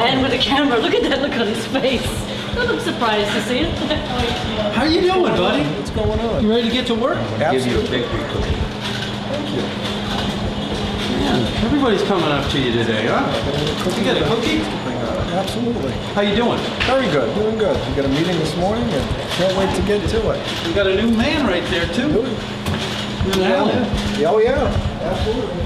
man with the camera. Look at that look on his face. Don't look surprised to see it. How you doing, buddy? What's going on? You ready to get to work? Absolutely. Thank you. Man, everybody's coming up to you today, huh? You got a cookie? Absolutely. How you doing? Very good, doing good. We got a meeting this morning and can't wait to get to it. We got a new man right there, too. Oh yeah, absolutely.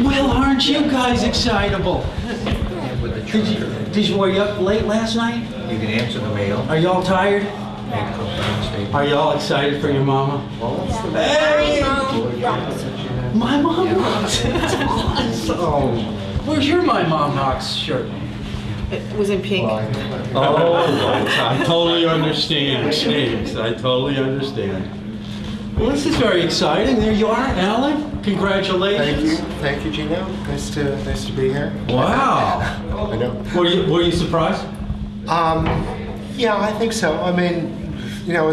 Well, aren't you guys excitable? Were you up late last night? You can answer the mail. Are y'all tired? Make complaints. Are y'all excited for your mama? Hey! My mom rocks. That's awesome. Where's your My Mom Rocks shirt? It was in pink. Oh, I totally understand. Thanks. I totally understand. Well, this is very exciting. There you are, Alan. Congratulations. Thank you, Gino. Nice to be here. Wow. I know. Were you surprised? Yeah, I think so. I mean, you know,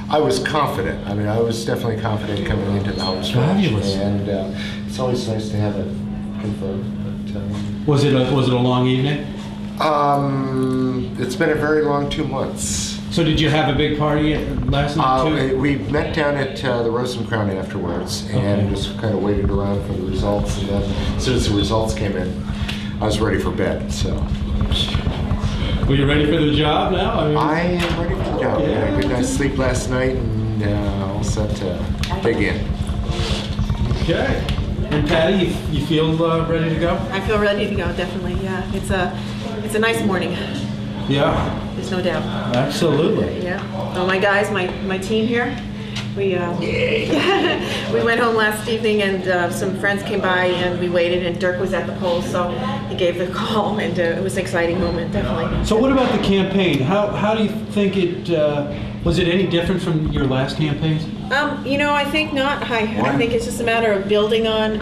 I was confident. I mean, I was definitely confident coming into the home stretch. Fabulous. And it's always nice to have it confirmed. But, Was it a long evening? it's been a very long 2 months. So did you have a big party last night too? We met down at the Rose and Crown afterwards and just kind of waited around for the results. And then as soon as the results came in, I was ready for bed. So. Were you ready for the job now? I am ready for the job. Yeah. I had a good night's sleep last night and all set to dig in. Okay. And Patty, you feel ready to go? I feel ready to go, definitely. Yeah, it's a nice morning. Yeah. There's no doubt. Absolutely. Yeah. Oh, my guys, my team here. We we went home last evening and some friends came by and we waited and Dirk was at the polls, so he gave the call and it was an exciting moment, definitely. So what about the campaign? How do you think it was it any different from your last campaigns? You know, I think not. I think it's just a matter of building on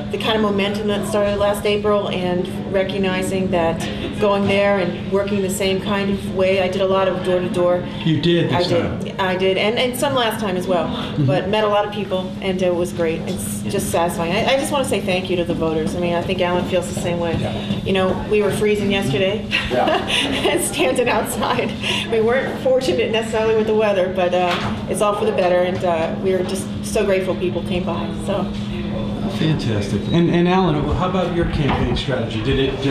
the kind of momentum that started last April and recognizing that going there and working the same kind of way. I did a lot of door-to-door. You did this time. I did, and some last time as well. But met a lot of people, and it was great. It's just satisfying. I just want to say thank you to the voters. I mean, I think Alan feels the same way. You know, we were freezing yesterday and standing outside. We weren't fortunate necessarily with the weather, but it's all for the better. And we were just so grateful people came by. So fantastic. And Alan, how about your campaign strategy? Did it?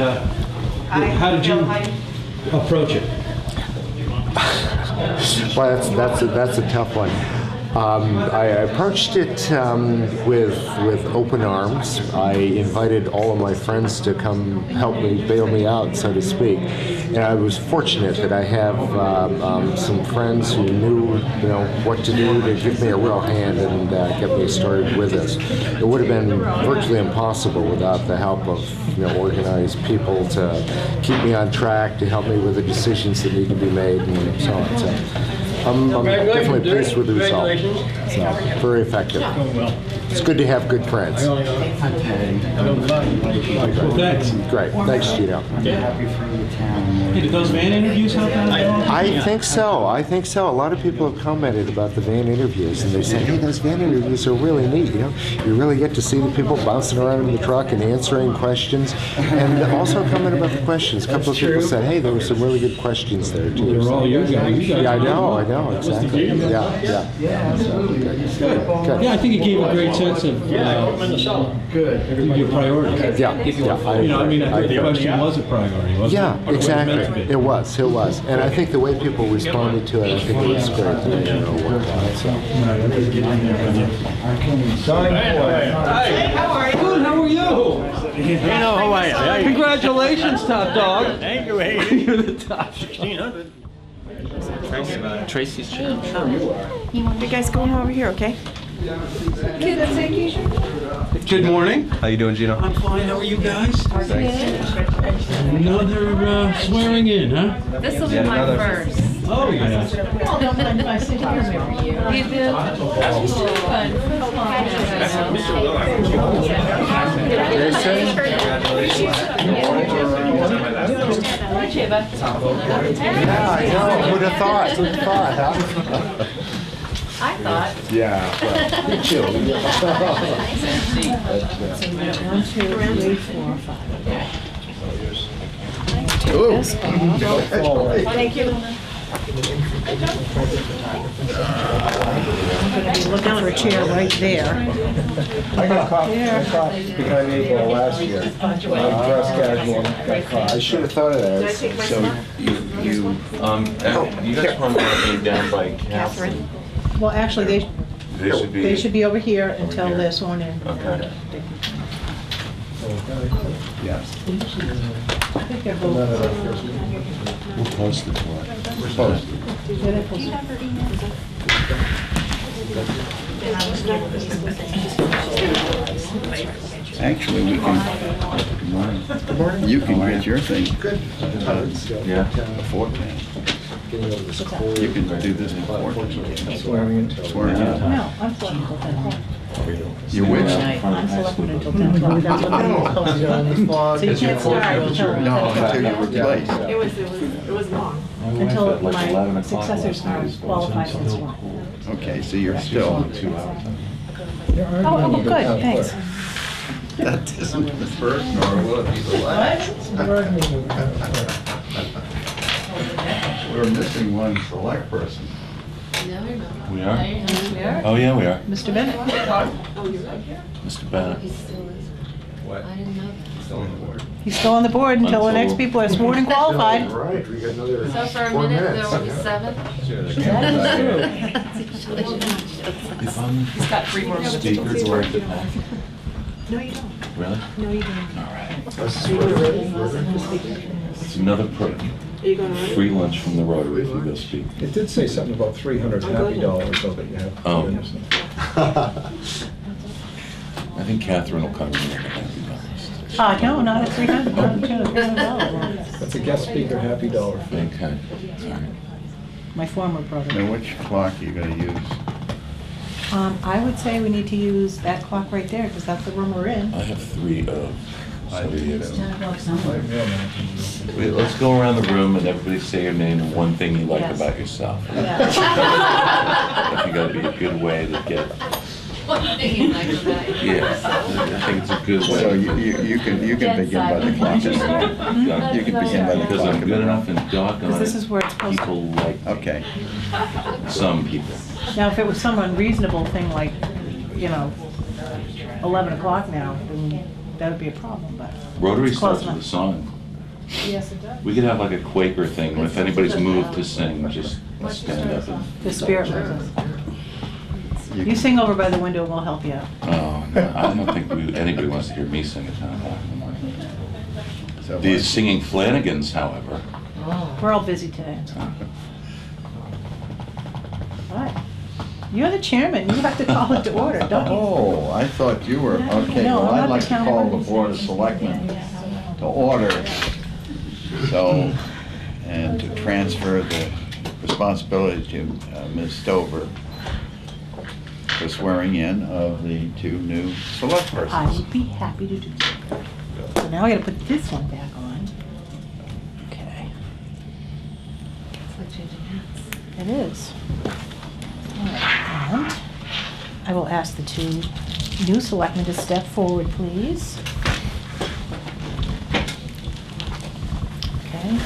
How did you approach it? Well, that's a tough one. I approached it with open arms. I invited all of my friends to come help me, bail me out, so to speak. And I was fortunate that I have some friends who knew, you know, what to do to give me a real hand and get me started with this. It would have been virtually impossible without the help of, you know, organized people to keep me on track, to help me with the decisions that need to be made, and so on. So I'm definitely pleased with the result. So, very effective. It's good to have good friends. Well, thanks. Great. Thanks, Gino. Hey, did those van interviews help out at all? I think so. I think so. A lot of people have commented about the van interviews, and they say, hey, those van interviews are really neat. You know, you really get to see the people bouncing around in the truck and answering questions, and also comment about the questions. A couple of people said, hey, there were some really good questions there, too. They're all you guys. Yeah, I know, exactly. Yeah. Good. Yeah, I think it gave a great sense of your priorities. Yeah. You know, I mean, I think the question was a priority, wasn't it? Yeah, exactly. It was. And I think the way people responded to it, I think it was great that they worked on it. So. Hey, how are you? Good, how are you? How are you? Congratulations, top dog. Thank you. You're the top. 1600. Tracy's channel. you guys go over here, okay? Good morning. How you doing, Gino? I'm fine. How are you guys? Another swearing in, huh? This will be my first. Oh, yeah. You do? Yeah, I know. Who'd have thought? Huh? I thought thought. Yeah, well, me too. So we got 1, 2, 3, 4, 5. Thank you. I'm going to be looking for a chair right there. I got caught behind the 8 ball last year. I was dressed casual and got caught. I should have thought of Did I that. take my So stuff? you guys want to be down by Catherine? Well, actually, they should be over here until here. they're sworn in. Okay. Yes. I think they're both. We'll post it for Actually, we can, you can get your thing. Good. Yeah. Beforehand. You can do this beforehand. Swearing in. Swearing in. No, I'm selected until 10 o'clock. You which? I'm selected until 10 o'clock. That's what they posted on the fog. So you can't start until 10 No, o'clock. until you replace. It was long. Until my successors are qualified and sworn. Okay, so you're still, Oh, good, thanks. that isn't the first, nor will it be the last. We're missing one select person. No, we're not. We are? We are? Oh, yeah, we are. Mr. Bennett? Mr. Bennett. He still is. I didn't know that. Still on the board. He's still on the board until the next people are sworn and qualified. Right, we got another So for a 4 minute, minutes. there will be 7. If I'm He's got 3 more minutes. speaker, do I have to pack? No, you don't. Really? No, you don't. All right. Are It's another perk. you going to run? Free lunch from the Rotary if you go speak. It did say something about 300 happy dollars though that you have. Oh. I think Catherine will come in with the happy numbers. No, not at 300, not at $300. That's a guest speaker happy dollar fee. Okay, all right. My former brother. Now, which clock are you gonna use? I would say we need to use that clock right there, because that's the room we're in. I have 3 of. It's 10 o'clock somewhere. Wait, let's go around the room and everybody say your name and one thing you like Yes. about yourself. I Yeah. think that'd be a good way to get, One thing you like about it. yeah, I think it's a good way. So you can begin by the clock. You can begin by the Because clock. I'm good enough and doggone Because this is it, where it's supposed to. people like, Okay. some people. Now, if it was some unreasonable thing like, 11 o'clock now, then that would be a problem, but. Rotary It's close starts with a enough. song. Yes, it does. We could have like a Quaker thing, if anybody's moved to sing, just stand up and. The spirit moves us. You sing over by the window and we'll help you out. Oh, no, I don't think anybody wants to hear me sing at 10 o'clock in the morning. So The what- singing Flanagans, however. We're all busy today. What? You're the chairman, you have to call it to order, don't you? Oh, I thought you were, okay, No, well, I'm I'd not like the to town call the emergency. Board of Selectmen to order. So, and to transfer the responsibility to Ms. Stover for swearing in of the 2 new select I persons. would be happy to do so. So now I gotta put this one back on. Okay, It's like changing hats. it is. All right, and I will ask the 2 new selectmen to step forward, please. Okay,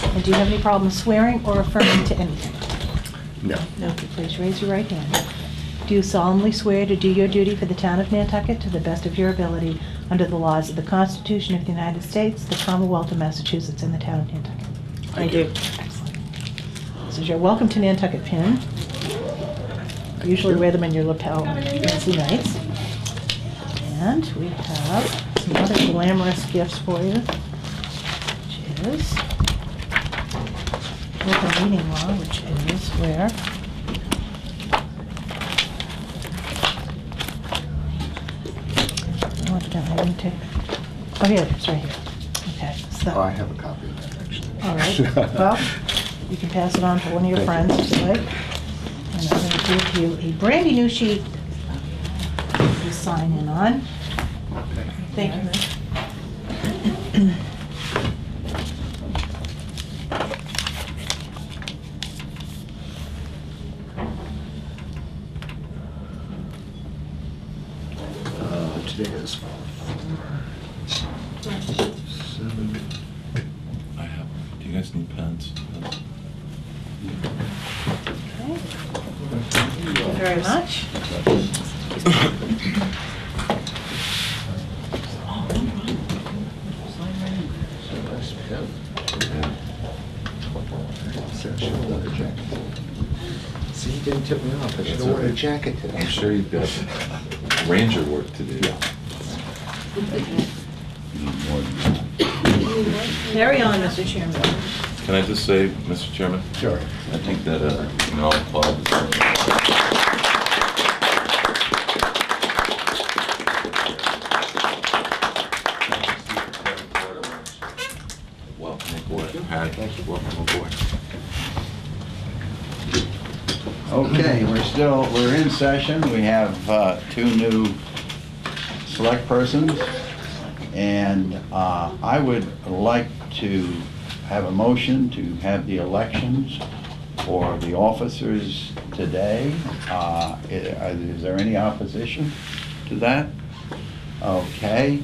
and do you have any problem swearing or affirming to anything? No. No. Please raise your right hand. Do you solemnly swear to do your duty for the town of Nantucket to the best of your ability under the laws of the Constitution of the United States, the Commonwealth of Massachusetts, and the town of Nantucket? I do. Excellent. This is your welcome to Nantucket pin. Usually wear them in your lapel on Wednesday nights. And we have some other glamorous gifts for you, which is open meeting law, which is where oh, I didn't take. Oh, here it is, right here. Okay, so. Oh, I have a copy of that, actually. All right, well, you can pass it on to one of your friends if you like. And I'm going to give you a brandy new sheet to sign in on. Thank you. today is 7. I have, do you guys need pens? Okay. Thank you very much. See, he didn't tip me off. I should have worn a jacket today. I'm sure you've got ranger work to do. Carry on, Mr. Chairman. Can I just say, Mr. Chairman? Sure. I think that, I'll applaud. Welcome aboard, Harry. Thank you. Welcome aboard. Okay, we're in session. We have 2 new select persons. And I would like to have a motion to have the elections for the officers today. Is there any opposition to that? Okay.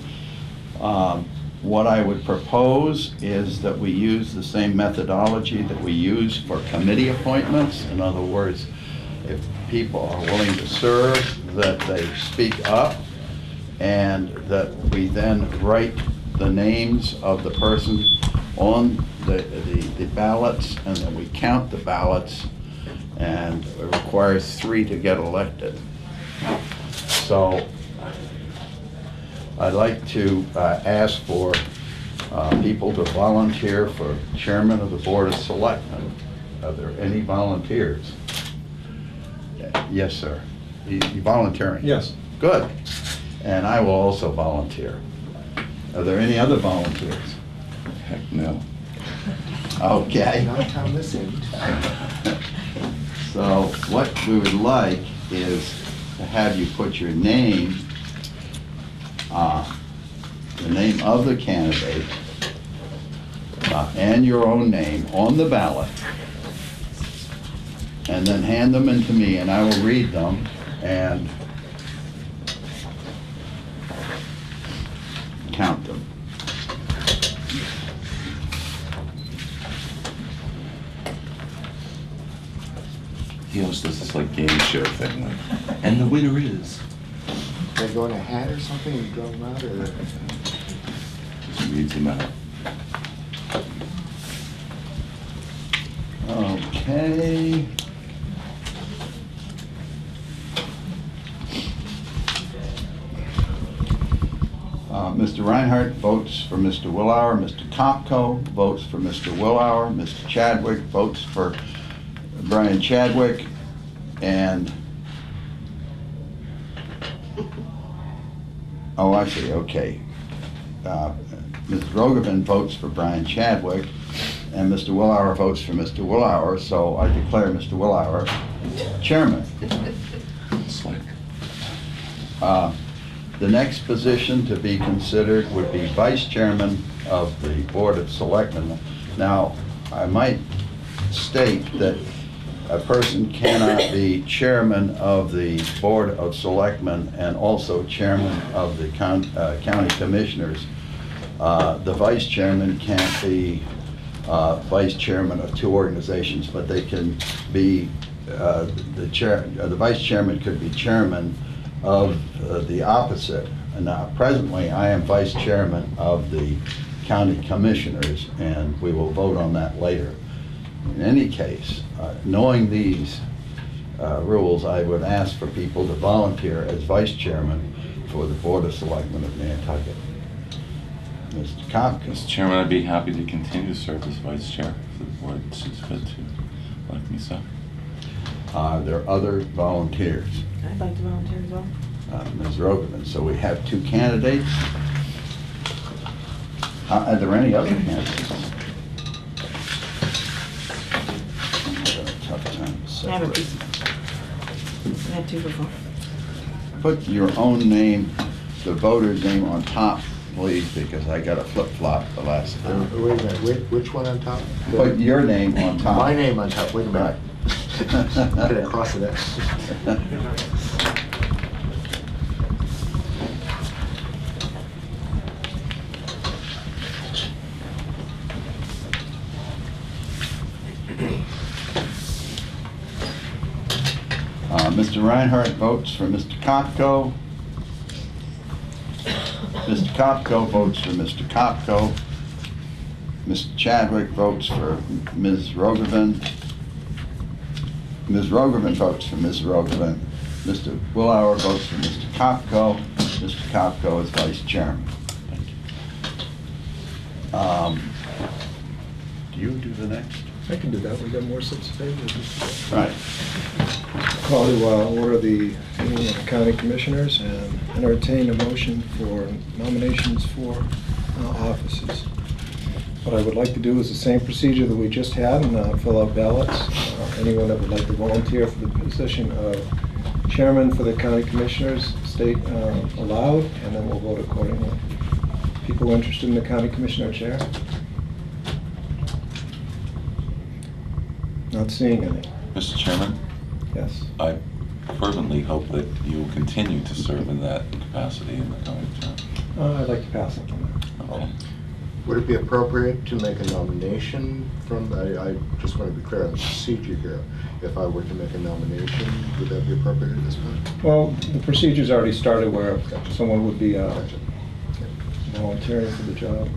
What I would propose is that we use the same methodology that we use for committee appointments. In other words, if people are willing to serve, that they speak up, and that we then write the names of the person on the ballots, and then we count the ballots, and it requires 3 to get elected. So I'd like to ask for people to volunteer for chairman of the Board of Selectmen. Are there any volunteers? Yes, sir. You volunteering? Yes. Good. And I will also volunteer. Are there any other volunteers? Heck no. Okay. Not on this end. So what we would like is to have you put your name, the name of the candidate, and your own name on the ballot, and then hand them in to me, and I will read them, and count them. He always does this like game show thing, like, and the winner is. Are they going a hat or something? You draw them out, or? Just reads them out. Okay. Mr. Reinhardt votes for Mr. Willauer. Mr. Kopko votes for Mr. Willauer. Mr. Chadwick votes for Brian Chadwick. And, oh, I see, okay. Ms. Rogovan votes for Brian Chadwick, and Mr. Willauer votes for Mr. Willauer, so I declare Mr. Willauer chairman. Slick. The next position to be considered would be vice chairman of the Board of Selectmen. Now, I might state that a person cannot be chairman of the Board of Selectmen and also chairman of the county commissioners. The vice chairman can't be vice chairman of 2 organizations, but they can be, the vice chairman could be chairman of the opposite. And now, presently, I am vice chairman of the county commissioners, and we will vote on that later. In any case, knowing these rules, I would ask for people to volunteer as vice chairman for the Board of Selectmen of Nantucket. Mr. Kopka. Mr. Chairman, I'd be happy to continue to serve as vice chair if the board sees fit to elect me so. Are there other volunteers? I'd like to volunteer as well. Ms. Rogovan. So we have 2 candidates. Are there any other candidates? I'm having a tough time I have a separating. piece. I had 2 before. Put your own name, the voter's name on top, please, because I got a flip-flop the last time. Wait a minute, which one on top? Put your name on top. My name on top, wait a minute. Could I cross it out? Mr. Reinhardt votes for Mr. Kopko. Mr. Kopko votes for Mr. Kopko. Mr. Chadwick votes for Ms. Rogovan. Ms. Rogovan votes for Ms. Rogovan. Mr. Willauer votes for Mr. Kopko. Mr. Kopko is vice chairman. Do you do the next? I can do that. We got more sets of papers. Right. Call to order the meeting of the county commissioners and entertain a motion for nominations for offices. What I would like to do is the same procedure that we just had and fill out ballots. Anyone that would like to volunteer for the position of chairman for the county commissioners state aloud, and then we'll vote accordingly. People interested in the county commissioner chair? Not seeing any. Mr. Chairman, Yes. I fervently hope that you will continue to serve in that capacity in the coming term. I'd like to pass up on that. Okay. Would it be appropriate to make a nomination from, I just want to be clear on the procedure here. If I were to make a nomination, would that be appropriate at this point? Well, the procedure's already started where someone would be volunteering for the job.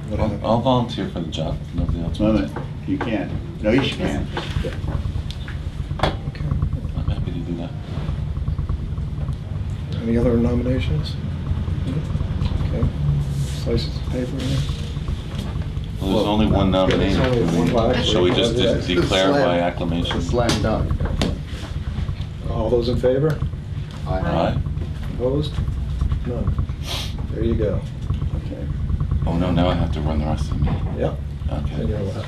Whatever. I'll volunteer for the job if nobody else Wait a wants. minute, you can't. No, you can. Okay. I'm happy to do that. Any other nominations? Okay. Slices of paper here. Well, there's only one nominee. There's only one left. Shall we just It's declare slam. by acclamation? It's slam dunk. All those in favor? Aye. Opposed? None. There you go. Okay. Oh, no, now I have to run the rest of the meeting. Yep. And Okay. you're left.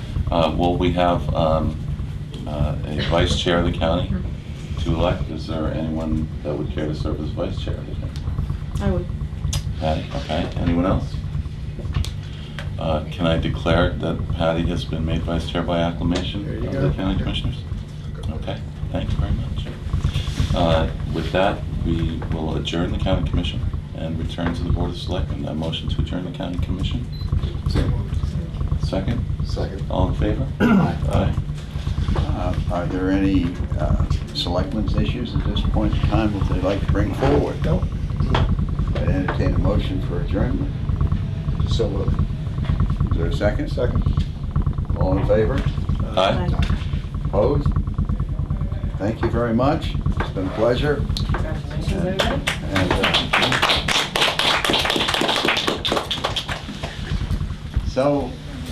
Well, we have a vice chair of the county to elect. Is there anyone that would care to serve as vice chair of the county? I would. Patty, okay. Anyone else? Can I declare that Patty has been made vice chair by acclamation There you of go. the county commissioners? Okay, thank you very much. With that, we will adjourn the county commission and return to the Board of Selectmen. A motion to adjourn the county commission? Second? Second. All in favor? Aye. Are there any selectmen's issues at this point in time that they'd like to bring forward? No. I entertain a motion for adjournment. So moved. Is there a second? Second. All in favor? Aye. Opposed? Thank you very much. It's been a pleasure. And, so,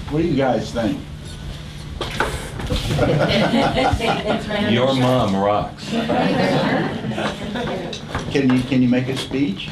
what do you guys think? Your mom rocks. Can you make a speech?